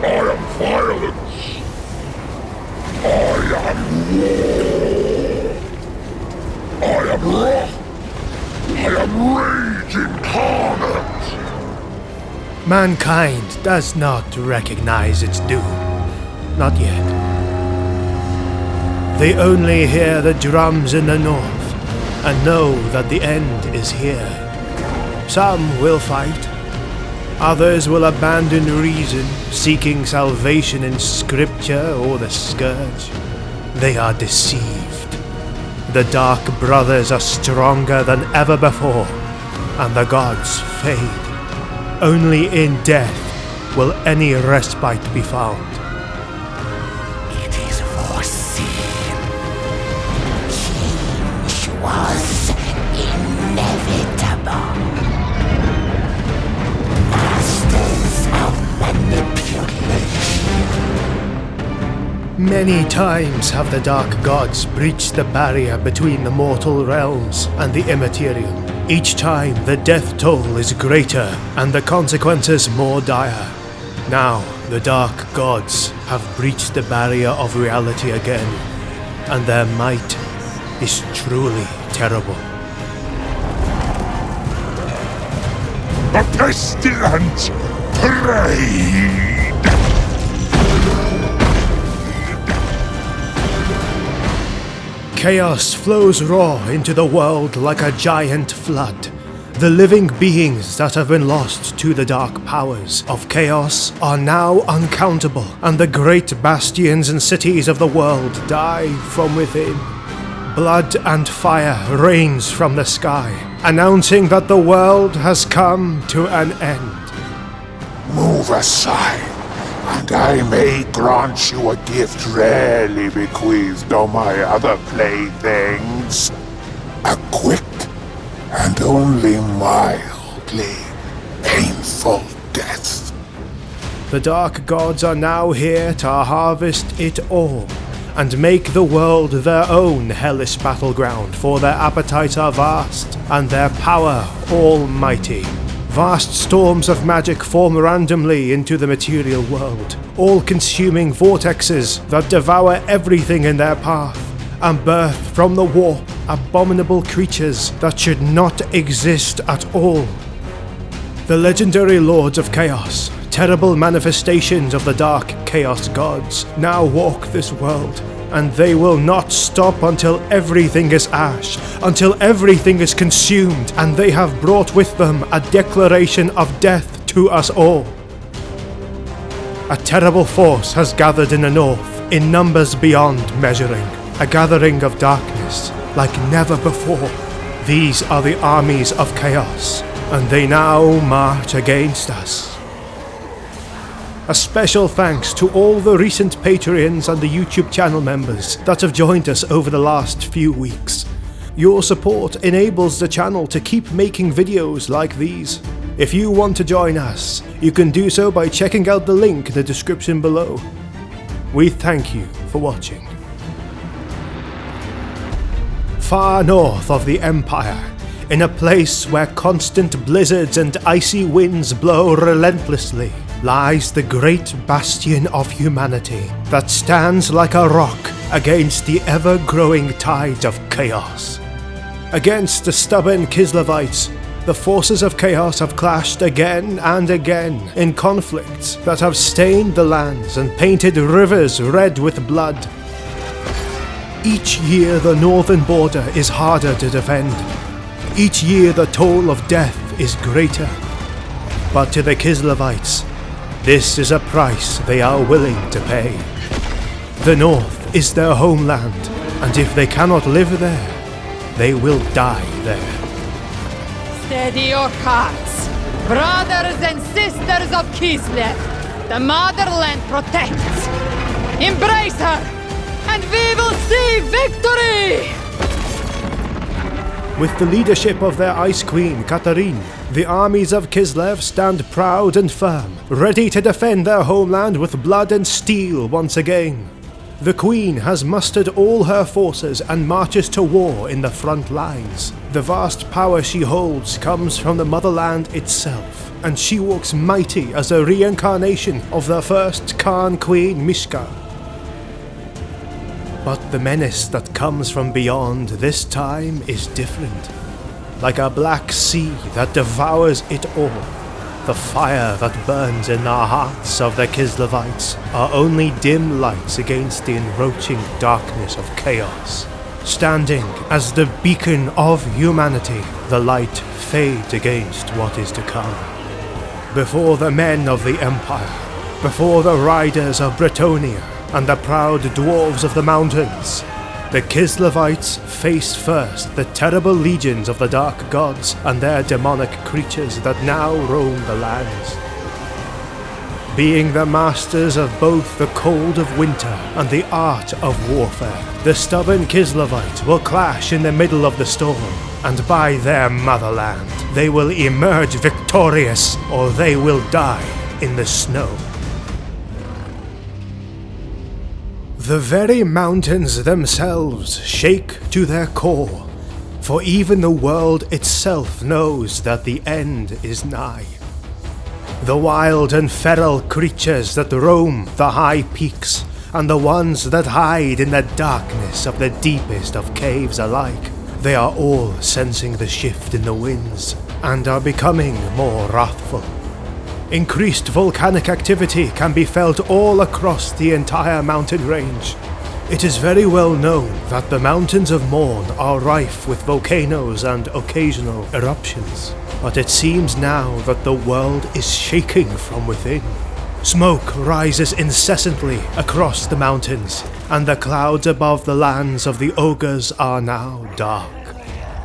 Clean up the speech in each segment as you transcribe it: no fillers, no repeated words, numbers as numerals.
I am violence. I am war. I am wrath. I am rage incarnate. Mankind does not recognize its doom. Not yet. They only hear the drums in the north and know that the end is here. Some will fight. Others will abandon reason, seeking salvation in scripture or the scourge. They are deceived. The Dark Brothers are stronger than ever before, and the gods fade. Only in death will any respite be found. It is foreseen. Change was inevitable. Masters of manipulation. Many times have the Dark Gods breached the barrier between the mortal realms and the immaterial. Each time the death toll is greater and the consequences more dire. Now the Dark Gods have breached the barrier of reality again, and their might is truly terrible. A pestilent parade! Chaos flows raw into the world like a giant flood. The living beings that have been lost to the dark powers of chaos are now uncountable, and the great bastions and cities of the world die from within. Blood and fire rains from the sky, announcing that the world has come to an end. Move aside, and I may grant you a gift rarely bequeathed on my other playthings. A quick and only mildly painful death. The Dark Gods are now here to harvest it all, and make the world their own hellish battleground, for their appetites are vast, and their power almighty. Vast storms of magic form randomly into the material world, all-consuming vortexes that devour everything in their path, and birth from the warp abominable creatures that should not exist at all. The legendary Lords of Chaos, terrible manifestations of the dark Chaos Gods, now walk this world, and they will not stop until everything is ash, until everything is consumed, and they have brought with them a declaration of death to us all. A terrible force has gathered in the north, in numbers beyond measuring, a gathering of darkness like never before. These are the armies of chaos, and they now march against us. A special thanks to all the recent Patreons and the YouTube channel members that have joined us over the last few weeks. Your support enables the channel to keep making videos like these. If you want to join us, you can do so by checking out the link in the description below. We thank you for watching. Far north of the Empire, in a place where constant blizzards and icy winds blow relentlessly, lies the great bastion of humanity that stands like a rock against the ever-growing tide of chaos. Against the stubborn Kislevites, the forces of chaos have clashed again and again in conflicts that have stained the lands and painted rivers red with blood. Each year the northern border is harder to defend. Each year the toll of death is greater. But to the Kislevites, this is a price they are willing to pay. The north is their homeland, and if they cannot live there, they will die there. Steady your hearts, brothers and sisters of Kislev. The motherland protects. Embrace her, and we will see victory! With the leadership of their Ice Queen, Katarine, the armies of Kislev stand proud and firm, ready to defend their homeland with blood and steel once again. The Queen has mustered all her forces and marches to war in the front lines. The vast power she holds comes from the motherland itself, and she walks mighty as a reincarnation of the first Khan Queen Mishka. But the menace that comes from beyond this time is different. Like a black sea that devours it all, the fire that burns in the hearts of the Kislevites are only dim lights against the encroaching darkness of chaos. Standing as the beacon of humanity, the light fades against what is to come. Before the men of the Empire, before the riders of Bretonnia, and the proud dwarves of the mountains, the Kislevites face first the terrible legions of the dark gods and their demonic creatures that now roam the lands. Being the masters of both the cold of winter and the art of warfare, the stubborn Kislevite will clash in the middle of the storm, and by their motherland they will emerge victorious, or they will die in the snow. The very mountains themselves shake to their core, for even the world itself knows that the end is nigh. The wild and feral creatures that roam the high peaks, and the ones that hide in the darkness of the deepest of caves alike, they are all sensing the shift in the winds, and are becoming more wrathful. Increased volcanic activity can be felt all across the entire mountain range. It is very well known that the mountains of Morn are rife with volcanoes and occasional eruptions, but it seems now that the world is shaking from within. Smoke rises incessantly across the mountains, and the clouds above the lands of the ogres are now dark.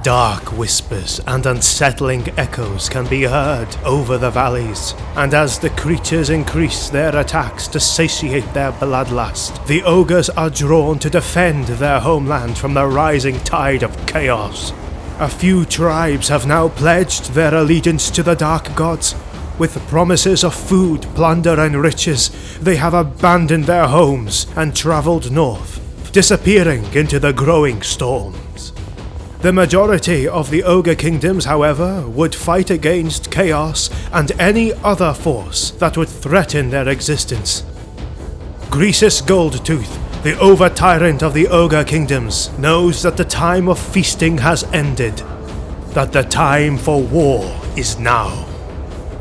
Dark whispers and unsettling echoes can be heard over the valleys, and as the creatures increase their attacks to satiate their bloodlust, the ogres are drawn to defend their homeland from the rising tide of chaos. A few tribes have now pledged their allegiance to the dark gods. With promises of food, plunder, and riches, they have abandoned their homes and travelled north, disappearing into the growing storms. The majority of the ogre kingdoms, however, would fight against chaos and any other force that would threaten their existence. Greasus Goldtooth, the over-tyrant of the ogre kingdoms, knows that the time of feasting has ended, that the time for war is now.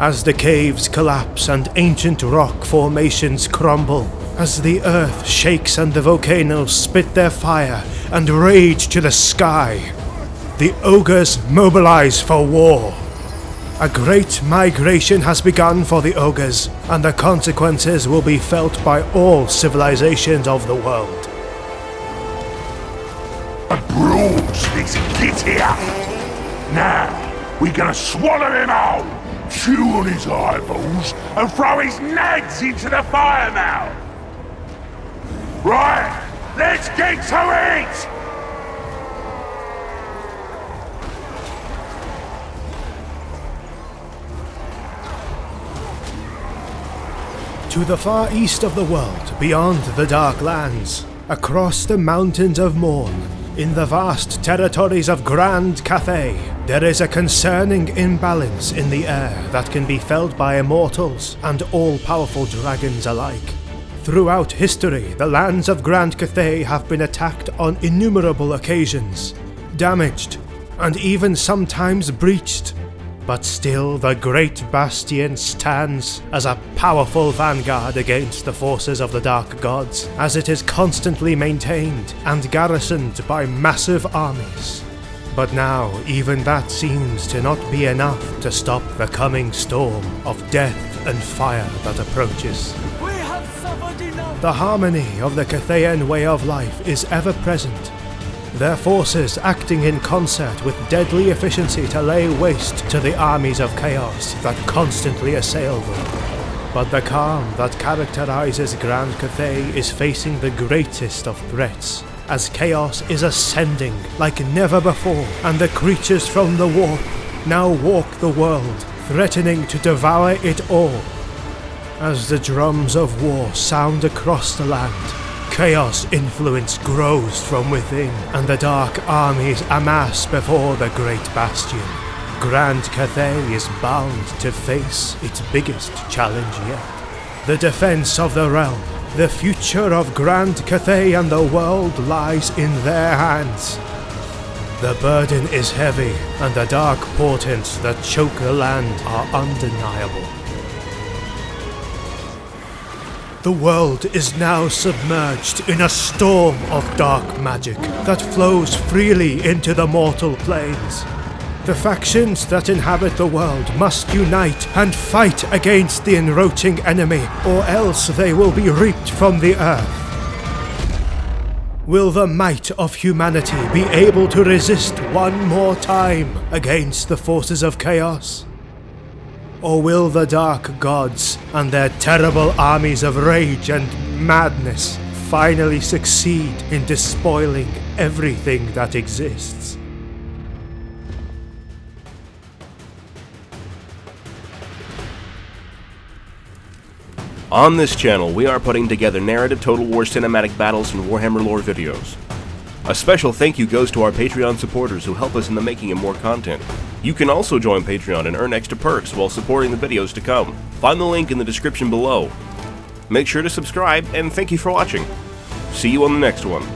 As the caves collapse and ancient rock formations crumble, as the earth shakes and the volcanoes spit their fire and rage to the sky, the ogres mobilize for war. A great migration has begun for the ogres, and the consequences will be felt by all civilizations of the world. A bruise this git here. Now, we're gonna swallow him whole, chew on his eyeballs, and throw his nads into the fire now. Right, let's get to it! To the far east of the world, beyond the dark lands, across the mountains of Morn, in the vast territories of Grand Cathay, there is a concerning imbalance in the air that can be felt by immortals and all-powerful dragons alike. Throughout history, the lands of Grand Cathay have been attacked on innumerable occasions, damaged, and even sometimes breached. But still, the Great Bastion stands as a powerful vanguard against the forces of the Dark Gods, as it is constantly maintained and garrisoned by massive armies. But now, even that seems to not be enough to stop the coming storm of death and fire that approaches. We have suffered enough! The harmony of the Cathayan way of life is ever present, their forces acting in concert with deadly efficiency to lay waste to the armies of chaos that constantly assail them. But the calm that characterizes Grand Cathay is facing the greatest of threats, as chaos is ascending like never before, and the creatures from the warp now walk the world, threatening to devour it all. As the drums of war sound across the land, chaos influence grows from within, and the dark armies amass before the Great Bastion. Grand Cathay is bound to face its biggest challenge yet. The defense of the realm. The future of Grand Cathay and the world lies in their hands. The burden is heavy, and the dark portents that choke the land are undeniable. The world is now submerged in a storm of dark magic that flows freely into the mortal planes. The factions that inhabit the world must unite and fight against the encroaching enemy, or else they will be reaped from the earth. Will the might of humanity be able to resist one more time against the forces of chaos? Or will the dark gods and their terrible armies of rage and madness finally succeed in despoiling everything that exists? On this channel, we are putting together narrative Total War cinematic battles and Warhammer lore videos. A special thank you goes to our Patreon supporters who help us in the making of more content. You can also join Patreon and earn extra perks while supporting the videos to come. Find the link in the description below. Make sure to subscribe, and thank you for watching. See you on the next one.